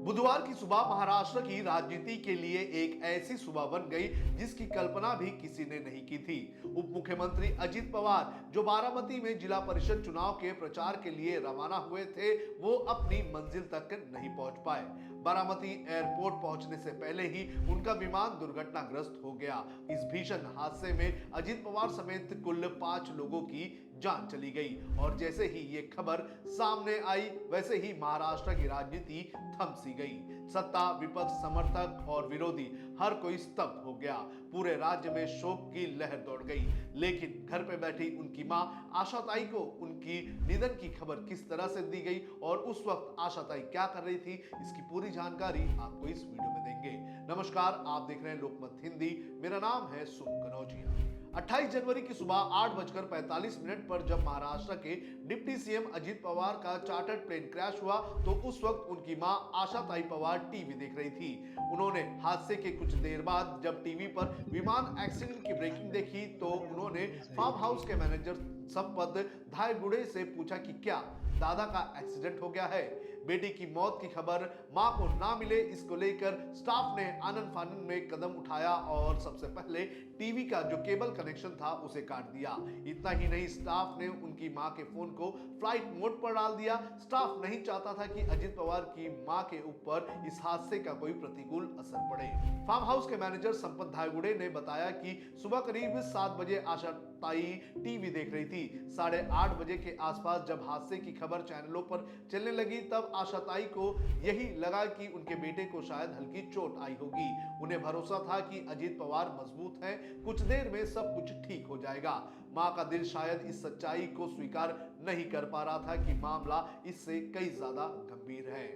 बुधवार की सुबह महाराष्ट्र की राजनीति के लिए एक ऐसी सुबह बन गई जिसकी कल्पना भी किसी ने नहीं की थी। उप मुख्यमंत्री अजित पवार जो बारामती में जिला परिषद चुनाव के प्रचार के लिए रवाना हुए थे, वो अपनी मंजिल तक नहीं पहुंच पाए। बारामती एयरपोर्ट पहुंचने से पहले ही उनका विमान दुर्घटनाग्रस्त हो गया। इस भीषण हादसे में अजित पवार समेत कुल 5 लोगों की जान चली गई और जैसे ही ये खबर सामने आई, वैसे ही महाराष्ट्र की राजनीति थम सी गई। सत्ता, विपक्ष, समर्थक और विरोधी हर कोई स्तब्ध हो गया। पूरे राज्य में शोक की लहर दौड़ गई। लेकिन घर पे बैठी उनकी मां आशाताई को उनकी निधन की खबर किस तरह से दी गई और उस वक्त आशाताई क्या कर रही थी, इसकी पूरी जानकारी आपको इस वीडियो में देंगे। नमस्कार, आप देख रहे हैं लोकमत हिंदी। मेरा नाम है सुन कनौजिया। 28 जनवरी की सुबह 8:45 पर जब महाराष्ट्र के डिप्टी सीएम अजित पवार का चार्टर्ड प्लेन क्रैश हुआ, तो उस वक्त उनकी मां आशाताई पवार टीवी देख रही थी। उन्होंने हादसे के कुछ देर बाद जब टीवी पर विमान एक्सीडेंट की ब्रेकिंग देखी, तो उन्होंने फार्म हाउस के मैनेजर संपत धायगुड़े से पूछा कि क्या दादा का एक्सीडेंट हो गया है। बेटी की मौत की खबर मां को ना मिले, इसको लेकर स्टाफ ने आनन फानन में कदम उठाया और सबसे पहले टीवी का जो केबल कनेक्शन था उसे काट दिया। इतना ही नहीं, स्टाफ ने उनकी मां के फोन को फ्लाइट मोड पर डाल दिया। स्टाफ नहीं चाहता था कि अजित पवार की मां के ऊपर इस हादसे का कोई प्रतिकूल असर पड़े। फार्म हाउस के मैनेजर संपत धायगुड़े ने बताया कि सुबह करीब 7 बजे आशाताई टीवी देख रही थी। 8:30 बजे के आसपास जब हादसे की खबर चैनलों पर चलने लगी, तब आशाताई को यही लगा कि उनके बेटे को शायद हल्की चोट आई होगी। उन्हें भरोसा था कि अजित पवार मजबूत हैं, कुछ देर में सब कुछ ठीक हो जाएगा। मां का दिल शायद इस सच्चाई को स्वीकार नहीं कर पा रहा था कि मामला इससे कई ज्यादा गंभीर है।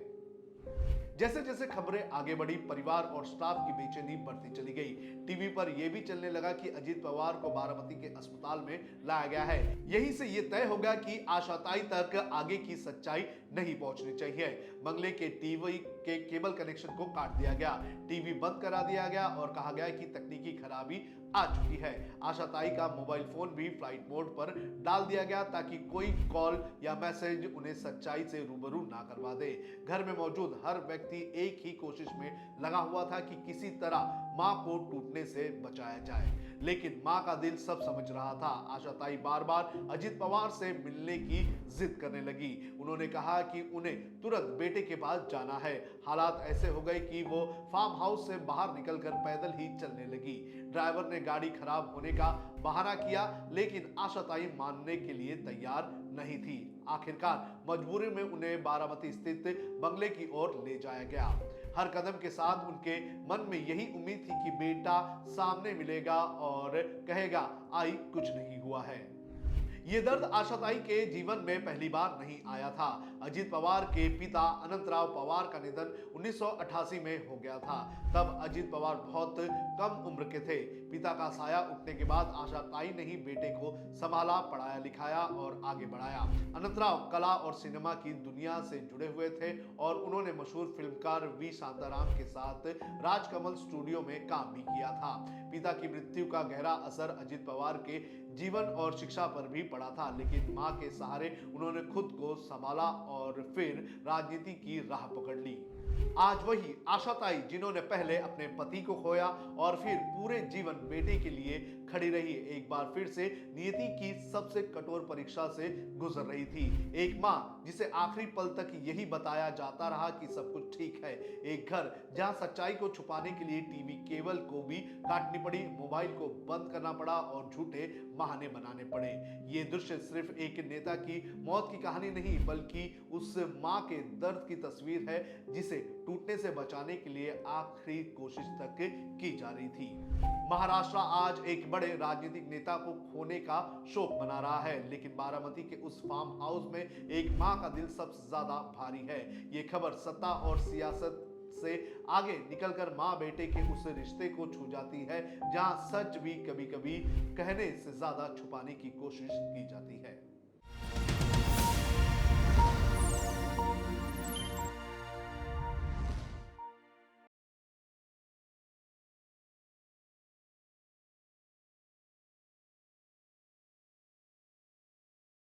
जैसे जैसे खबरें आगे बढ़ी, परिवार और स्टाफ की बेचैनी बढ़ती चली गई। टीवी पर यह भी चलने लगा कि अजित पवार को बारामती के अस्पताल में लाया गया है। यहीं से यह तय हो गया कि आशाताई तक आगे की सच्चाई नहीं पहुंचनी चाहिए। बंगले के टीवी के केबल कनेक्शन को काट दिया गया, टीवी बंद करा दिया गया और कहा गया कि तकनीकी खराबी आ चुकी है। आशाताई का मोबाइल फोन भी फ्लाइट मोड पर डाल दिया गया ताकि कोई कॉल या मैसेज उन्हें सच्चाई से रूबरू ना करवा दे। घर में मौजूद हर व्यक्ति एक ही कोशिश में लगा हुआ था कि किसी तरह मां को टूटने से बचाया जाए। लेकिन मां का दिल सब समझ रहा था। आशाताई बार बार अजित पवार से मिलने की जिद करने लगी। उन्होंने कहा कि उन्हें तुरंत बेटे के पास जाना है। हालात ऐसे हो गए कि वो फार्म हाउस से बाहर निकलकर पैदल ही चलने लगी। ड्राइवर ने गाड़ी खराब होने का बहाना किया, लेकिन आशाताई मानने के लिए तैयार नहीं थी। आखिरकार मजबूरी में उन्हें बारामती स्थित बंगले की ओर ले जाया गया। हर कदम के साथ उनके मन में यही उम्मीद थी कि बेटा सामने मिलेगा और कहेगा, आई कुछ नहीं हुआ है। ये दर्द आशाताई के जीवन में पहली बार नहीं आया था। अजित पवार के पिता अनंतराव पवार का निधन 1988 में हो गया था। तब अजित पवार बहुत कम उम्र के थे। पिता का साया उठने के बाद आशाताई ने ही बेटे को संभाला, पढ़ाया लिखाया और आगे बढ़ाया। अनंतराव कला और सिनेमा की दुनिया से जुड़े हुए थे और उन्होंने मशहूर फिल्मकार वी शांताराम के साथ राजकमल स्टूडियो में काम भी किया था। पिता की मृत्यु का गहरा असर अजित पवार के जीवन और शिक्षा पर भी पड़ा था, लेकिन मां के सहारे उन्होंने खुद को संभाला और फिर राजनीति की राह पकड़ ली। आज वही आशाताई जिन्होंने पहले अपने पति को खोया और फिर पूरे जीवन बेटे के लिए खड़ी रही, एक बार फिर से नियति की सबसे कठोर परीक्षा से गुजर रही थी। एक मां जिसे आखिरी पल तक यही बताया जाता रहा कि सब कुछ ठीक है। एक घर जहां सच्चाई को छुपाने के लिए टीवी केबल को भी काटनी पड़ी, मोबाइल को बंद करना पड़ा और झूठे बहाने बनाने पड़े। ये दृश्य सिर्फ एक नेता की मौत की कहानी नहीं, बल्कि उस मां के दर्द की तस्वीर है जिसे टूटने से बचाने के लिए आखिरी कोशिश तक की जा रही थी। महाराष्ट्र आज एक बड़े राजनीतिक नेता को खोने का शोक मना रहा है, लेकिन बारामती के उस फार्म हाउस में एक मां का दिल सबसे ज्यादा भारी है। ये खबर सत्ता और सियासत से आगे निकलकर मां बेटे के उस रिश्ते को छू जाती है, जहां सच भी कभी कभी कहने से ज्यादा छुपाने की कोशिश की जाती है।